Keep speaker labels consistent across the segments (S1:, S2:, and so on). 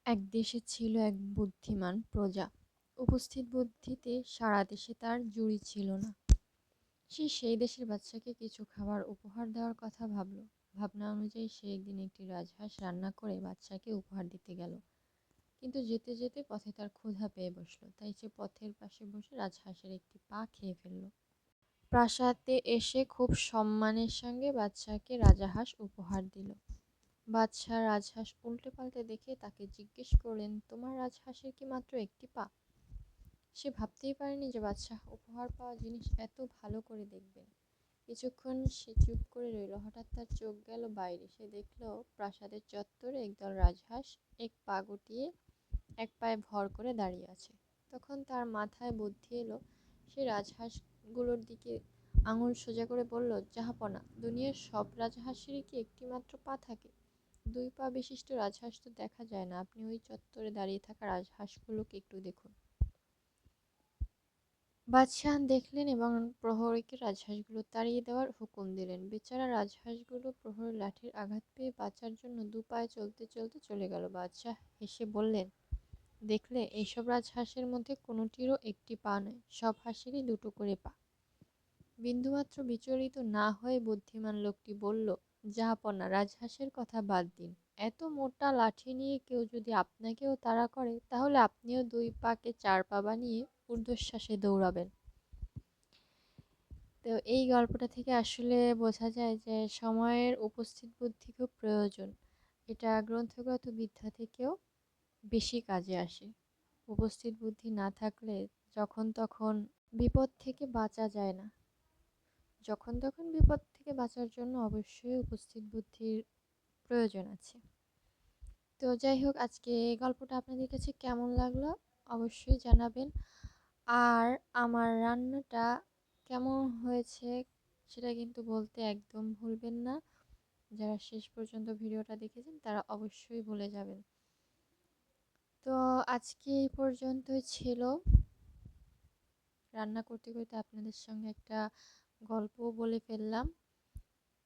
S1: এক দেশে ছিল এক বুদ্ধিমান প্রজা। উপস্থিত বুদ্ধিতে সারা দেশে তার জুড়ি ছিল না। সে সেই দেশের বাদশাকে কিছু খাবার উপহার দেওয়ার কথা ভাবল। ভাবনা অনুযায়ী সে একদিন একটি রাজহাঁস রান্না করে বাদশাকে উপহার দিতে গেল। কিন্তু যেতে যেতে পথে তার ক্ষুধা পেয়ে বসলো, তাই সে পথের পাশে বসে রাজহাঁসের একটি পা খেয়ে ফেলল। প্রাসাদে এসে খুব সম্মানের সঙ্গে বাদশাকে রাজহাঁস উপহার দিল। বাদশাহ রাজহাঁস উল্টে পাল্টে দেখে তাকে জিজ্ঞেস করলেন, তোমার রাজহাঁসের কি মাত্র একটি পা? সে ভাবতেই পারেনি যে বাদশাহ উপহার পাওয়া জিনিস এত ভালো করে দেখবেন। কিছুক্ষণ সে চুপ করে রইল। হঠাৎ তার চোখ গেল বাইরে। সে দেখল প্রাসাদের চত্বরে একদল রাজহাঁস এক পা গুটিয়ে এক পায়ে ভর করে দাঁড়িয়ে আছে। তখন তার মাথায় বুদ্ধি এলো। সে রাজহাঁসগুলোর দিকে আঙুল সোজা করে বলল, জাহাপনা, দুনিয়ার সব রাজহাঁসেরই কি একটি মাত্র পা থাকে? দুই পা বিশিষ্ট রাজহাঁস তো দেখা যায় না। আপনি ওই চত্বরে দাঁড়িয়ে থাকা রাজহাঁসগুলোকে একটু দেখুন। বাদশাহ দেখলেন এবং প্রহরীকে রাজহাঁসগুলো তাড়িয়ে দেওয়ার হুকুম দিলেন। বেচারা রাজহাঁসগুলো প্রহরীর লাঠির আঘাত পেয়ে বাঁচার জন্য দু পায়ে চলতে চলতে চলে গেল। বাদশাহ হেসে বললেন, দেখলে, এইসব রাজহাঁসের মধ্যে কোনোটিরও একটি পা নয়, সব হাঁসেরই দুটো করে পা। বিন্দুমাত্র বিচলিত না হয়ে বুদ্ধিমান লোকটি বলল, জাহাপনা, রাজহাঁসের কথা বাদ দিন। এত মোটা লাঠি নিয়ে কেউ যদি আপনাকেও তাড়া করে, তাহলে আপনিও দুই পাকে চার পা বানিয়ে ঊর্ধ্বশ্বাসে দৌড়াবেন। তো এই গল্পটা থেকে আসলে বোঝা যায় যে সময়ের উপস্থিত বুদ্ধি খুব প্রয়োজন। এটা গ্রন্থগত বিদ্যা থেকেও বেশি কাজে আসে। উপস্থিত বুদ্ধি না থাকলে যখন তখন বিপদ থেকে বাঁচা যায় না। যখন তখন বিপদ থেকে বাঁচার জন্য অবশ্যই উপস্থিত বুদ্ধির প্রয়োজন আছে। তো যাই হোক, আজকে এই গল্পটা আপনাদের কাছে কেমন লাগলো অবশ্যই জানাবেন। আর আমার রান্নাটা কেমন হয়েছে সেটা কিন্তু বলতে একদম ভুলবেন না। যারা শেষ পর্যন্ত ভিডিওটা দেখেছেন তারা অবশ্যই বলে যাবেন। তো আজকে এই পর্যন্তই ছিল। রান্না করতে করতে আপনাদের সঙ্গে একটা গল্প বলে ফেললাম।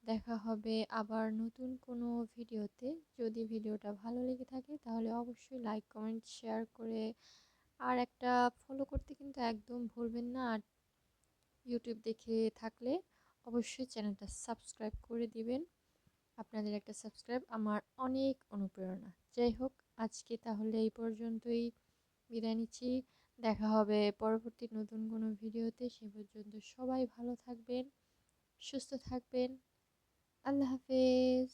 S1: দেখা হবে আবার নতুন কোনো ভিডিওতে। যদি ভিডিওটা ভালো লেগে থাকে তাহলে অবশ্যই লাইক, কমেন্ট, শেয়ার করে আর একটা ফলো করতে কিন্তু একদম ভুলবেন না। আর ইউটিউব দেখে থাকলে অবশ্যই চ্যানেলটা সাবস্ক্রাইব করে দিবেন। আপনাদের একটা সাবস্ক্রাইব আমার অনেক অনুপ্রেরণা। যাই হোক, আজকে তাহলে এই পর্যন্তই বিদায় নিচ্ছি। দেখা হবে পরবর্তী নতুন কোনো ভিডিওতে। সে পর্যন্ত সবাই ভালো থাকবেন, সুস্থ থাকবেন। আল্লাহ হাফেজ।